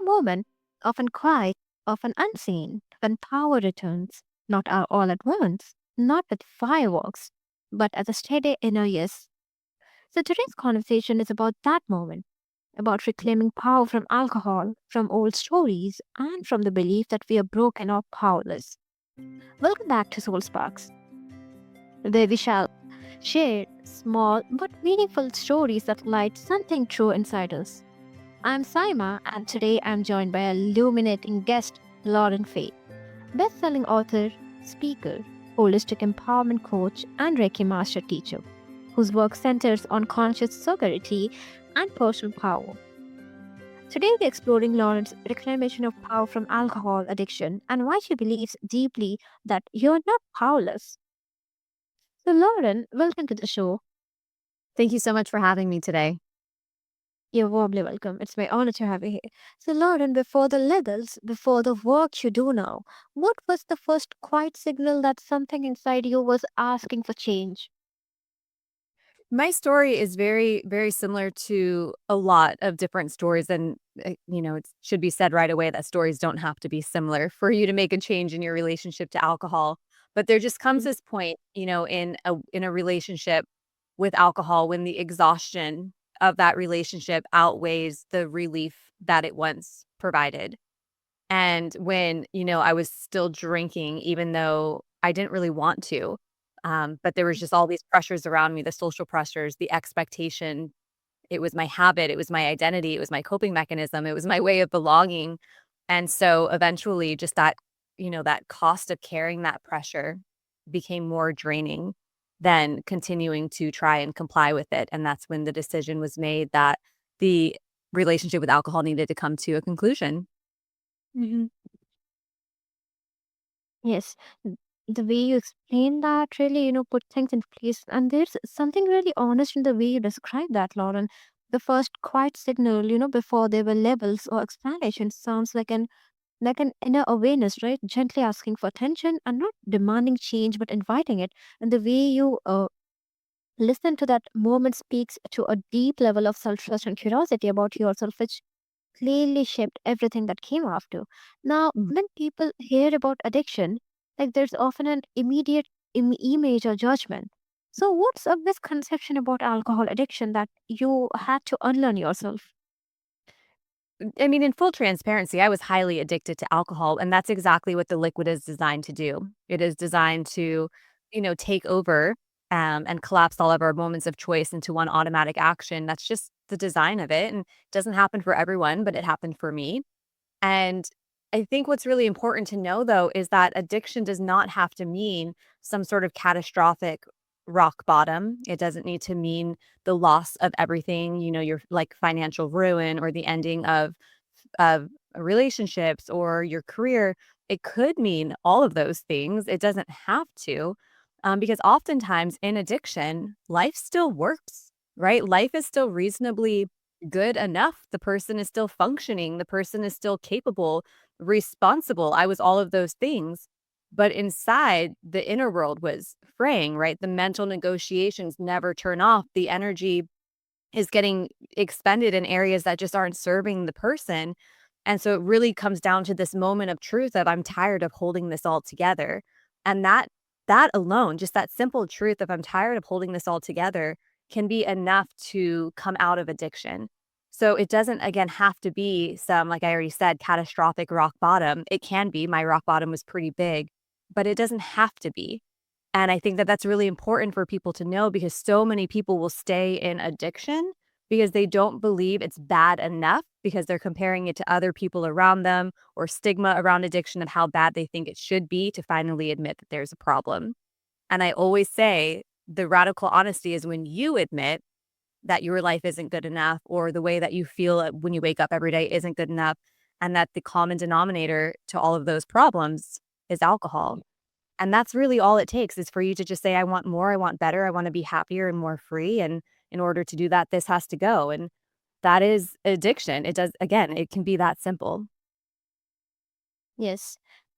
moment, often quiet, often unseen, when power returns, not all at once, not with fireworks, but as a steady inner yes. So today's conversation is about that moment, about reclaiming power from alcohol, from old stories, and from the belief that we are broken or powerless. Welcome back to Soul Sparks, where we shall share small but meaningful stories that light something true inside us. I'm Saima, and today I'm joined by a illuminating guest, Lauren Fay, best-selling author, speaker, holistic empowerment coach, and Reiki Master Teacher, whose work centers on conscious sobriety and personal power. Today, we're exploring Lauren's reclamation of power from alcohol addiction and why she believes deeply that you're not powerless. So, Lauren, welcome to the show. Thank you so much for having me today. You're warmly welcome. It's my honor to have you here. So, Lauren, before the levels, before the work you do now, what was the first quiet signal that something inside you was asking for change? My story is very, very similar to a lot of different stories. And, it should be said right away that stories don't have to be similar for you to make a change in your relationship to alcohol. But there just comes Mm. this point, in a relationship with alcohol when the exhaustion of that relationship outweighs the relief that it once provided. And when, I was still drinking, even though I didn't really want to, but there was just all these pressures around me, the social pressures, the expectation. It was my habit, it was my identity, it was my coping mechanism, it was my way of belonging. And so eventually just that cost of carrying that pressure became more draining than continuing to try and comply with it. And that's when the decision was made that the relationship with alcohol needed to come to a conclusion. Hmm. Yes, the way you explain that really, put things in place. And there's something really honest in the way you describe that, Lauren. The first quiet signal, before there were levels or explanations, sounds like an inner awareness, right? Gently asking for attention and not demanding change, but inviting it. And the way you listen to that moment speaks to a deep level of self trust and curiosity about yourself, which clearly shaped everything that came after. Now, when people hear about addiction, like there's often an immediate image or judgment. So, what's a misconception about alcohol addiction that you had to unlearn yourself? I mean, in full transparency, I was highly addicted to alcohol, and that's exactly what the liquid is designed to do. It is designed to, take over and collapse all of our moments of choice into one automatic action. That's just the design of it. And it doesn't happen for everyone, but it happened for me. And I think what's really important to know, though, is that addiction does not have to mean some sort of catastrophic rock bottom. It doesn't need to mean the loss of everything, your like financial ruin or the ending of relationships or your career. It could mean all of those things. It doesn't have to, because oftentimes in addiction, life still works, right? Life is still reasonably good enough. The person is still functioning. The person is still capable, responsible. I was all of those things. But inside, the inner world was fraying, right? The mental negotiations never turn off. The energy is getting expended in areas that just aren't serving the person. And so it really comes down to this moment of truth of I'm tired of holding this all together. And that alone, just that simple truth of I'm tired of holding this all together can be enough to come out of addiction. So it doesn't again have to be some, like I already said, catastrophic rock bottom. It can be. My rock bottom was pretty big, but it doesn't have to be. And I think that that's really important for people to know because so many people will stay in addiction because they don't believe it's bad enough because they're comparing it to other people around them or stigma around addiction of how bad they think it should be to finally admit that there's a problem. And I always say the radical honesty is when you admit that your life isn't good enough or the way that you feel when you wake up every day isn't good enough and that the common denominator to all of those problems is alcohol. And that's really all it takes is for you to just say, I want more, I want better, I want to be happier and more free. And in order to do that, this has to go. And that is addiction. It does, again, it can be that simple. Yes.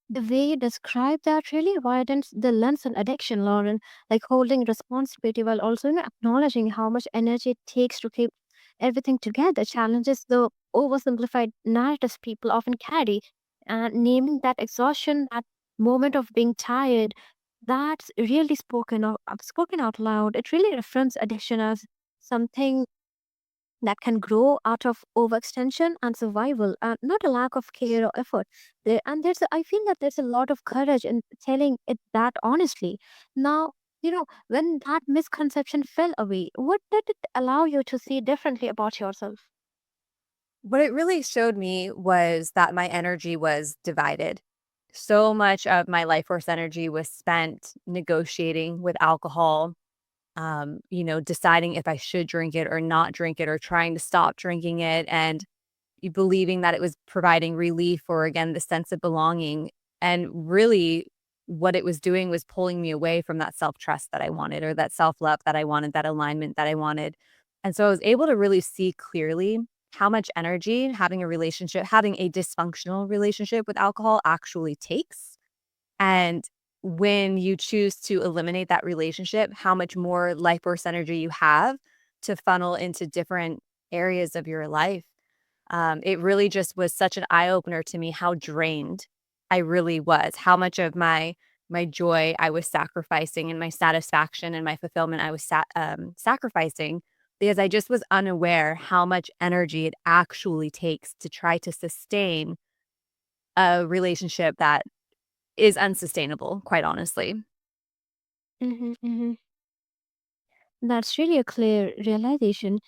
The way you describe that really widens the lens on addiction, Lauren, like holding responsibility while also acknowledging how much energy it takes to keep everything together challenges the oversimplified narratives people often carry. And naming that exhaustion, that moment of being tired, that's really spoken out loud. It really reframes addiction as something that can grow out of overextension and survival, and not a lack of care or effort. I feel that there's a lot of courage in telling it that honestly. Now, when that misconception fell away, what did it allow you to see differently about yourself? What it really showed me was that my energy was divided. So much of my life force energy was spent negotiating with alcohol, deciding if I should drink it or not drink it or trying to stop drinking it and believing that it was providing relief or again the sense of belonging. And really what it was doing was pulling me away from that self-trust that I wanted or that self-love that I wanted, that alignment that I wanted. And so I was able to really see clearly how much energy having a dysfunctional relationship with alcohol actually takes. And when you choose to eliminate that relationship, how much more life force energy you have to funnel into different areas of your life. It really just was such an eye opener to me how drained I really was, how much of my joy I was sacrificing and my satisfaction and my fulfillment I was sacrificing because I just was unaware how much energy it actually takes to try to sustain a relationship that is unsustainable, quite honestly. Hmm. That's really a clear realization,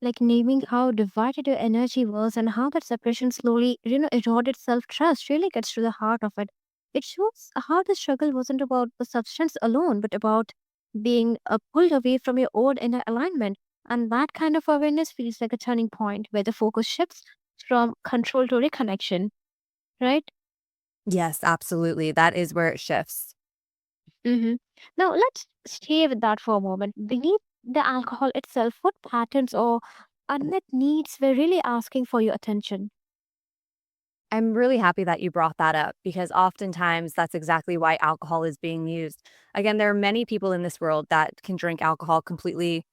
like naming how divided your energy was and how that separation slowly, eroded self-trust really gets to the heart of it. It shows how the struggle wasn't about the substance alone, but about being pulled away from your own inner alignment. And that kind of awareness feels like a turning point where the focus shifts from control to reconnection, right? Yes, absolutely. That is where it shifts. Mm-hmm. Now, let's stay with that for a moment. Beneath the alcohol itself, what patterns or unmet needs were really asking for your attention? I'm really happy that you brought that up because oftentimes that's exactly why alcohol is being used. Again, there are many people in this world that can drink alcohol completely,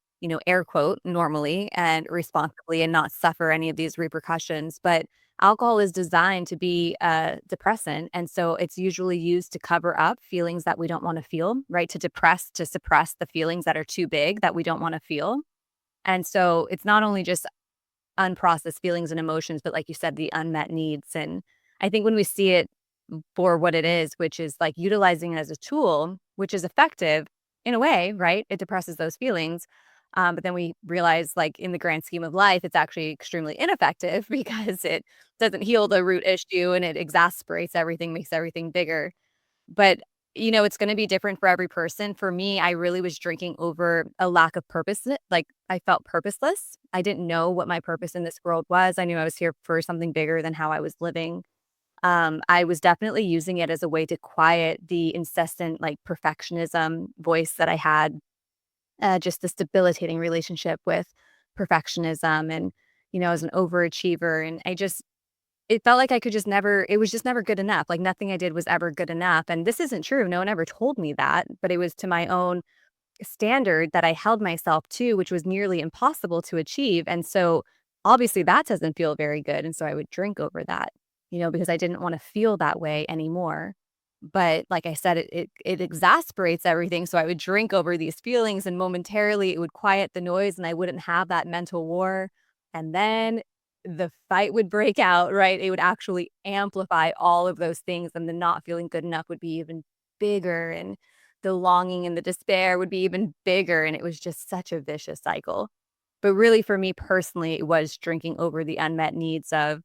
air quote, normally and responsibly and not suffer any of these repercussions. But alcohol is designed to be a depressant. And so it's usually used to cover up feelings that we don't want to feel, right? To suppress the feelings that are too big that we don't want to feel. And so it's not only just unprocessed feelings and emotions, but like you said, the unmet needs. And I think when we see it for what it is, which is like utilizing it as a tool, which is effective in a way, right? It depresses those feelings. But then we realize, like, in the grand scheme of life, it's actually extremely ineffective because it doesn't heal the root issue and it exasperates everything, makes everything bigger. But, it's gonna be different for every person. For me, I really was drinking over a lack of purpose, like, I felt purposeless. I didn't know what my purpose in this world was. I knew I was here for something bigger than how I was living. I was definitely using it as a way to quiet the incessant, like, perfectionism voice that I had, just this debilitating relationship with perfectionism and, I was an overachiever, and it felt like I could just never it was just never good enough, like, nothing I did was ever good enough, and this isn't true, no one ever told me that, but it was to my own standard that I held myself to, which was nearly impossible to achieve, and so, obviously, that doesn't feel very good, and so I would drink over that, because I didn't wanna feel that way anymore, but like I said, it exasperates everything, so I would drink over these feelings, and momentarily, it would quiet the noise, and I wouldn't have that mental war, and then the fight would break out, right? It would actually amplify all of those things, and the not feeling good enough would be even bigger, and the longing and the despair would be even bigger, and it was just such a vicious cycle. But really, for me personally, it was drinking over the unmet needs of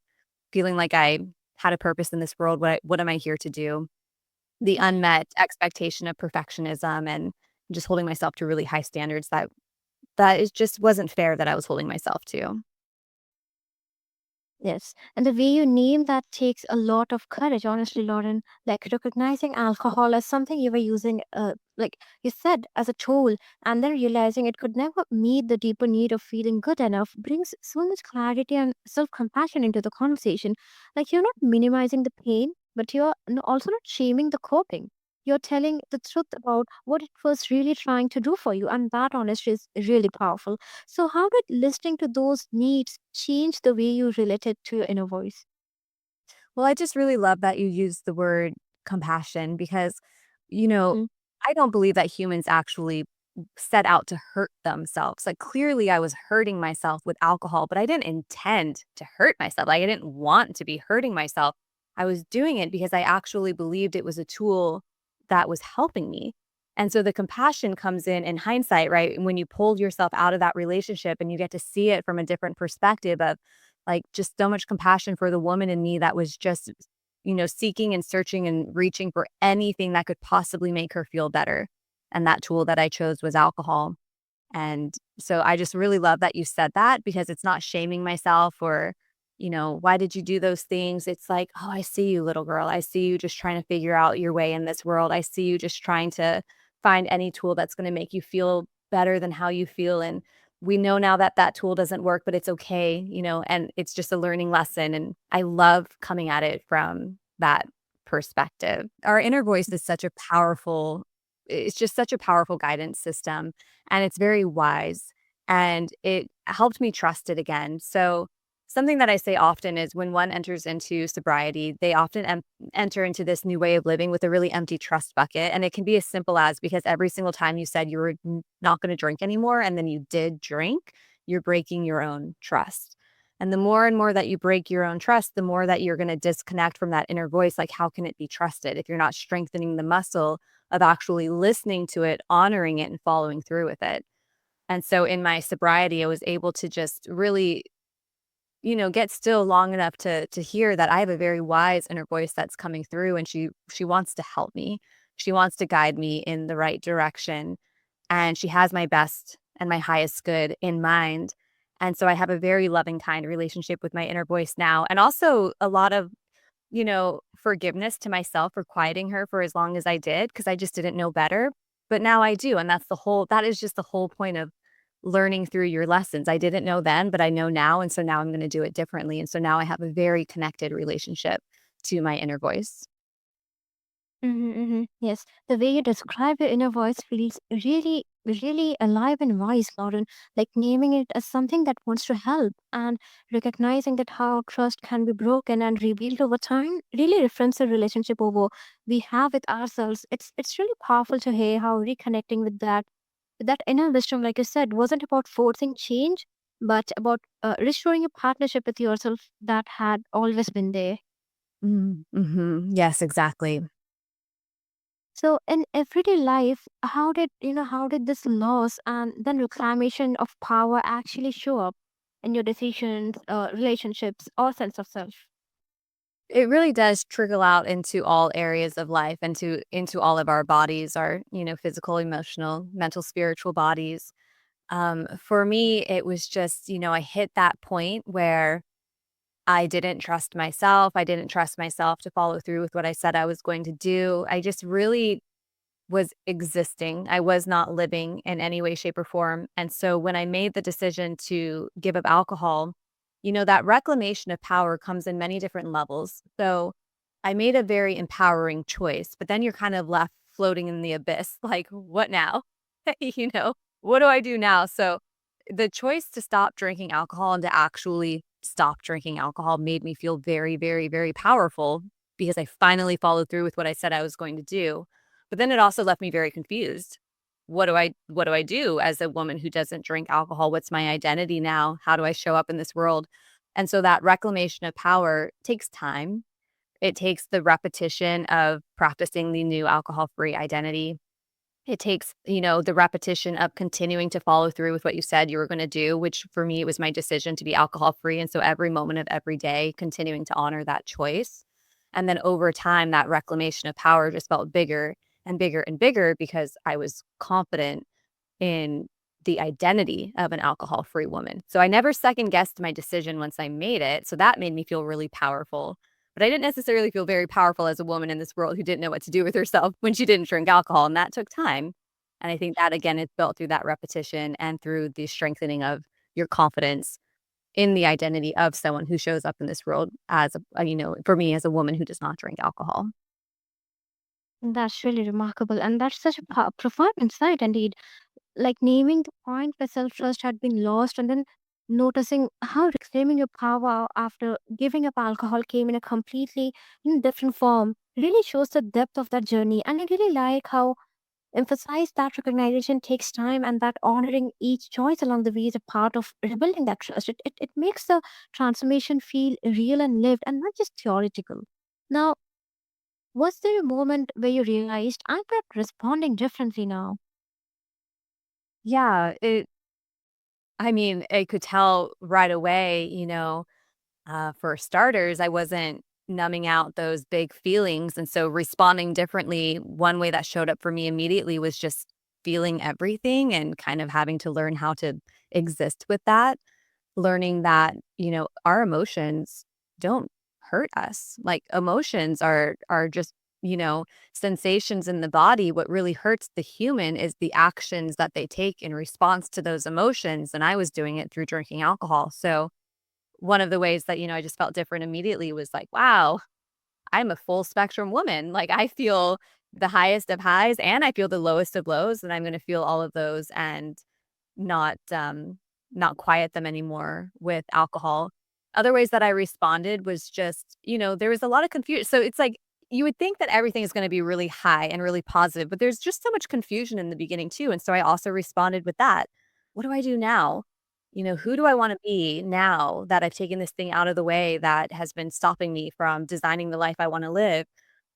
feeling like I had a purpose in this world. What am I here to do? The unmet expectation of perfectionism and just holding myself to really high standards that is just wasn't fair that I was holding myself to. Yes. And the way you name that takes a lot of courage, honestly, Lauren. Like recognizing alcohol as something you were using, like you said, as a tool, and then realizing it could never meet the deeper need of feeling good enough brings so much clarity and self compassion into the conversation. Like you're not minimizing the pain, but you're also not shaming the coping. You're telling the truth about what it was really trying to do for you, and that honesty is really powerful. So, how did listening to those needs change the way you related to your inner voice? Well, I just really love that you use the word compassion because, you know, Mm-hmm. I don't believe that humans actually set out to hurt themselves. Like, clearly, I was hurting myself with alcohol, but I didn't intend to hurt myself. Like, I didn't want to be hurting myself. I was doing it because I actually believed it was a tool that was helping me. And so the compassion comes in hindsight, right? When you pulled yourself out of that relationship and you get to see it from a different perspective of like just so much compassion for the woman in me that was just, seeking and searching and reaching for anything that could possibly make her feel better. And that tool that I chose was alcohol. And so I just really love that you said that because it's not shaming myself or, why did you do those things? It's like, oh, I see you, little girl. I see you just trying to figure out your way in this world. I see you just trying to find any tool that's going to make you feel better than how you feel. And we know now that that tool doesn't work, but it's okay, and it's just a learning lesson. And I love coming at it from that perspective. Our inner voice is it's just such a powerful guidance system and it's very wise and it helped me trust it again. So, something that I say often is when one enters into sobriety, they often enter into this new way of living with a really empty trust bucket. And it can be as simple as because every single time you said you were not going to drink anymore and then you did drink, you're breaking your own trust. And the more and more that you break your own trust, the more that you're going to disconnect from that inner voice. Like, how can it be trusted if you're not strengthening the muscle of actually listening to it, honoring it, and following through with it? And so in my sobriety, I was able to just really, get still long enough to hear that I have a very wise inner voice that's coming through and she wants to help me. She wants to guide me in the right direction and she has my best and my highest good in mind. And so I have a very loving kind relationship with my inner voice now and also a lot of forgiveness to myself for quieting her for as long as I did because I just didn't know better. But now I do. And that is just the whole point of learning through your lessons. I didn't know then, but I know now. And so now I'm going to do it differently. And so now I have a very connected relationship to my inner voice. Yes, the way you describe your inner voice feels really, really alive and wise, Lauren. Like naming it as something that wants to help and recognizing that how trust can be broken and rebuilt over time really reframes the relationship over we have with ourselves. It's really powerful to hear how reconnecting with that inner wisdom, like you said, wasn't about forcing change, but about restoring a partnership with yourself that had always been there. Yes, exactly. So in everyday life, how did this loss and then reclamation of power actually show up in your decisions, relationships, or sense of self? It really does trickle out into all areas of life and into all of our bodies, our, physical, emotional, mental, spiritual bodies. For me, it was just, I hit that point where I didn't trust myself. I didn't trust myself to follow through with what I said I was going to do. I just really was existing. I was not living in any way, shape, or form. And so when I made the decision to give up alcohol, that reclamation of power comes in many different levels. So I made a very empowering choice, but then you're kind of left floating in the abyss. Like, what now? you know, what do I do now? So the choice to stop drinking alcohol and to actually stop drinking alcohol made me feel very, very, very powerful because I finally followed through with what I said I was going to do. But then it also left me very confused. What do I do as a woman who doesn't drink alcohol? What's my identity now? How do I show up in this world? And so that reclamation of power takes time. It takes the repetition of practicing the new alcohol-free identity. It takes, the repetition of continuing to follow through with what you said you were gonna do, which for me, it was my decision to be alcohol-free, and so every moment of every day, continuing to honor that choice. And then over time, that reclamation of power just felt bigger and bigger and bigger because I was confident in the identity of an alcohol-free woman. So I never second guessed my decision once I made it, so that made me feel really powerful. But I didn't necessarily feel very powerful as a woman in this world who didn't know what to do with herself when she didn't drink alcohol, and that took time. And I think that again is built through that repetition and through the strengthening of your confidence in the identity of someone who shows up in this world as for me as a woman who does not drink alcohol. That's really remarkable. And that's such a profound insight indeed. Like naming the point where self trust had been lost and then noticing how reclaiming your power after giving up alcohol came in a completely different form really shows the depth of that journey. And I really like how emphasize that recognition takes time and that honoring each choice along the way is a part of rebuilding that trust. It makes the transformation feel real and lived and not just theoretical. Now, was there a moment where you realized I'm not responding differently now? Yeah, I mean, I could tell right away, for starters, I wasn't numbing out those big feelings, and so responding differently, one way that showed up for me immediately was just feeling everything and kind of having to learn how to exist with that, learning that, our emotions don't hurt us. Like, emotions are just, you know, sensations in the body. What really hurts the human is the actions that they take in response to those emotions, and I was doing it through drinking alcohol. So one of the ways that, I just felt different immediately was like, wow, I'm a full spectrum woman. Like, I feel the highest of highs and I feel the lowest of lows, and I'm going to feel all of those and not not quiet them anymore with alcohol. Other ways that I responded was just, there was a lot of confusion. So it's like you would think that everything is going to be really high and really positive, but there's just so much confusion in the beginning too. And so I also responded with that. What do I do now? Who do I want to be now that I've taken this thing out of the way that has been stopping me from designing the life I want to live?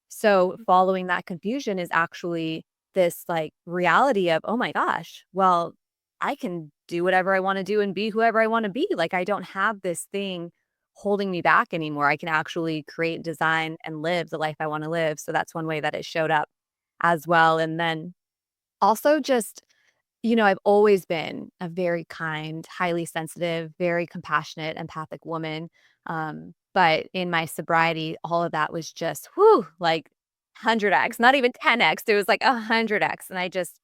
So following that confusion is actually this like reality of, oh my gosh, well, I can do whatever I want to do and be whoever I want to be. Like, I don't have this thing holding me back anymore. I can actually create, design, and live the life I want to live. So that's one way that it showed up as well. And then also just I've always been a very kind, highly sensitive, very compassionate, empathic woman. But in my sobriety, all of that was just whoo, like 100x, not even 10x. It was like 100x. And I just,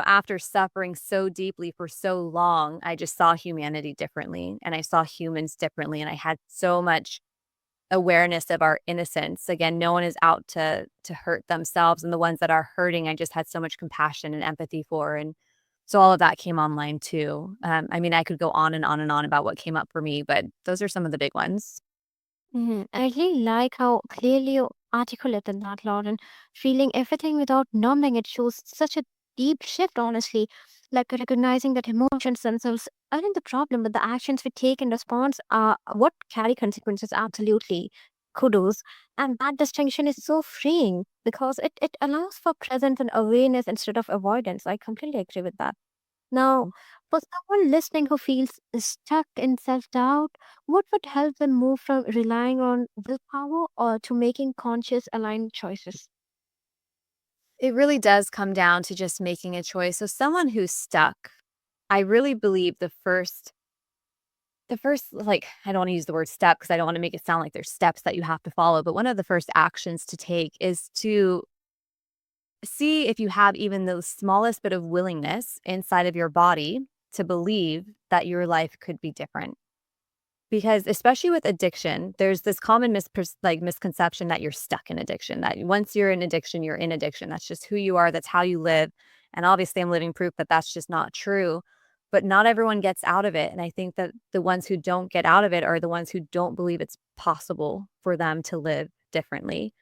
after suffering so deeply for so long, I just saw humanity differently and I saw humans differently. And I had so much awareness of our innocence. Again, no one is out to hurt themselves, and the ones that are hurting, I just had so much compassion and empathy for, and so all of that came online too. I mean, I could go on and on and on about what came up for me, but those are some of the big ones. I really like how clearly you articulated that, Lauren. Feeling everything without numbing it shows such a deep shift, honestly. Like recognizing that emotions themselves aren't the problem, but the actions we take in response are what carry consequences, absolutely. Kudos. And that distinction is so freeing because it allows for presence and awareness instead of avoidance. I completely agree with that. Now, for someone listening who feels stuck in self doubt, what would help them move from relying on willpower or to making conscious, aligned choices? It really does come down to just making a choice. So someone who's stuck, I really believe the first, like, I don't want to use the word step because I don't want to make it sound like there's steps that you have to follow, but one of the first actions to take is to see if you have even the smallest bit of willingness inside of your body to believe that your life could be different. Because especially with addiction, there's this common misconception that you're stuck in addiction, that once you're in addiction, you're in addiction. That's just who you are, that's how you live. And obviously, I'm living proof that that's just not true. But not everyone gets out of it. And I think that the ones who don't get out of it are the ones who don't believe it's possible for them to live differently.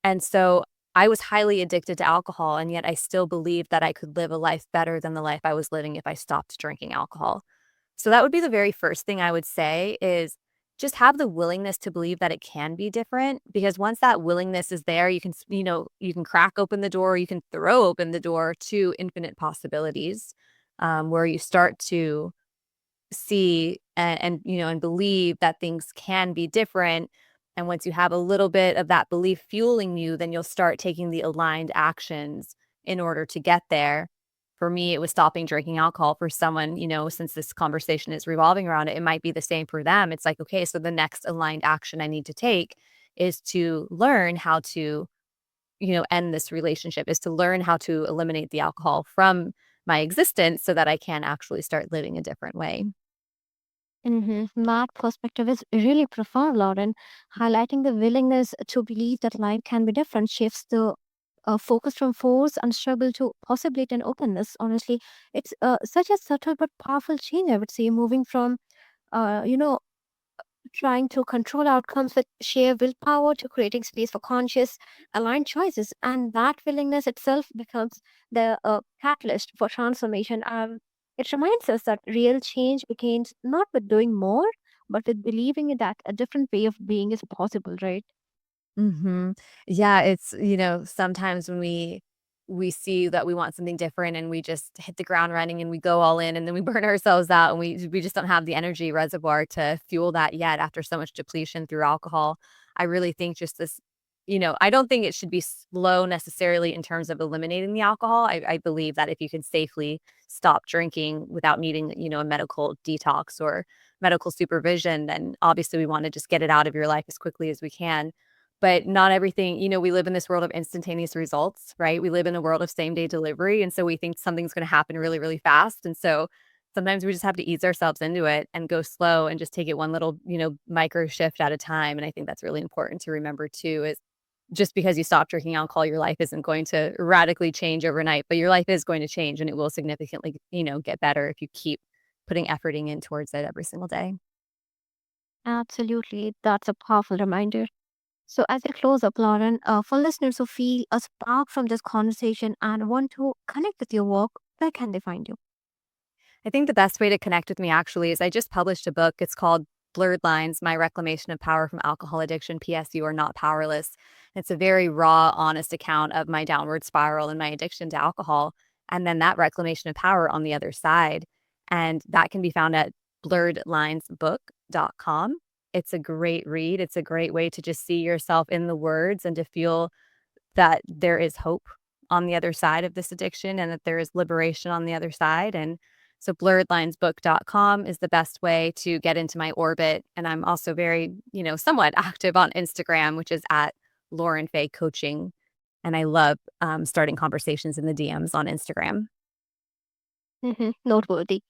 And so I was highly addicted to alcohol, and yet I still believed that I could live a life better than the life I was living if I stopped drinking alcohol. So that would be the very first thing I would say is just have the willingness to believe that it can be different, because once that willingness is there, you can, you can crack open the door, you can throw open the door to infinite possibilities, where you start to see and believe that things can be different. And once you have a little bit of that belief fueling you, then you'll start taking the aligned actions in order to get there. For me, it was stopping drinking alcohol. For someone, since this conversation is revolving around it, it might be the same for them. It's like, okay, so the next aligned action I need to take is to learn how to, end this relationship, is to learn how to eliminate the alcohol from my existence so that I can actually start living a different way. That perspective is really profound, Lauren. Highlighting the willingness to believe that life can be different shifts the focused from force and struggle to possibility and openness. Honestly, it's such a subtle but powerful change, I would say, moving from, you know, trying to control outcomes with sheer willpower to creating space for conscious, aligned choices. And that willingness itself becomes the catalyst for transformation. It reminds us that real change begins not with doing more, but with believing that a different way of being is possible, right? Mhm. Yeah, it's sometimes when we see that we want something different and we just hit the ground running and we go all in and then we burn ourselves out and we just don't have the energy reservoir to fuel that yet after so much depletion through alcohol. I really think just this, I don't think it should be slow necessarily in terms of eliminating the alcohol. I believe that if you can safely stop drinking without needing, a medical detox or medical supervision, then obviously we want to just get it out of your life as quickly as we can. But not everything, we live in this world of instantaneous results, right? We live in a world of same day delivery. And so we think something's going to happen really, really fast. And so sometimes we just have to ease ourselves into it and go slow and just take it one little, micro shift at a time. And I think that's really important to remember too, is just because you stop drinking alcohol, your life isn't going to radically change overnight, but your life is going to change and it will significantly, get better if you keep putting efforting in towards it every single day. Absolutely. That's a powerful reminder. So, as we close up, Lauren, for listeners who feel a spark from this conversation and want to connect with your work, where can they find you? I think the best way to connect with me actually is I just published a book. It's called Blurred Lines: My Reclamation of Power from Alcohol Addiction. P.S. You are not powerless. It's a very raw, honest account of my downward spiral and my addiction to alcohol, and then that reclamation of power on the other side. And that can be found at blurredlinesbook.com. It's a great read. It's a great way to just see yourself in the words and to feel that there is hope on the other side of this addiction and that there is liberation on the other side. And so blurredlinesbook.com is the best way to get into my orbit. And I'm also very, somewhat active on Instagram, which is at Lauren Fay Coaching. And I love starting conversations in the DMs on Instagram. Noteworthy.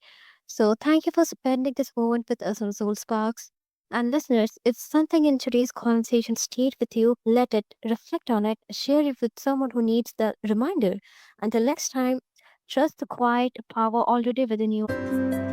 So, thank you for spending this moment with us on Soul Sparks. And listeners, if something in today's conversation stayed with you, let it, reflect on it, share it with someone who needs the reminder. Until next time, trust the quiet power already within you.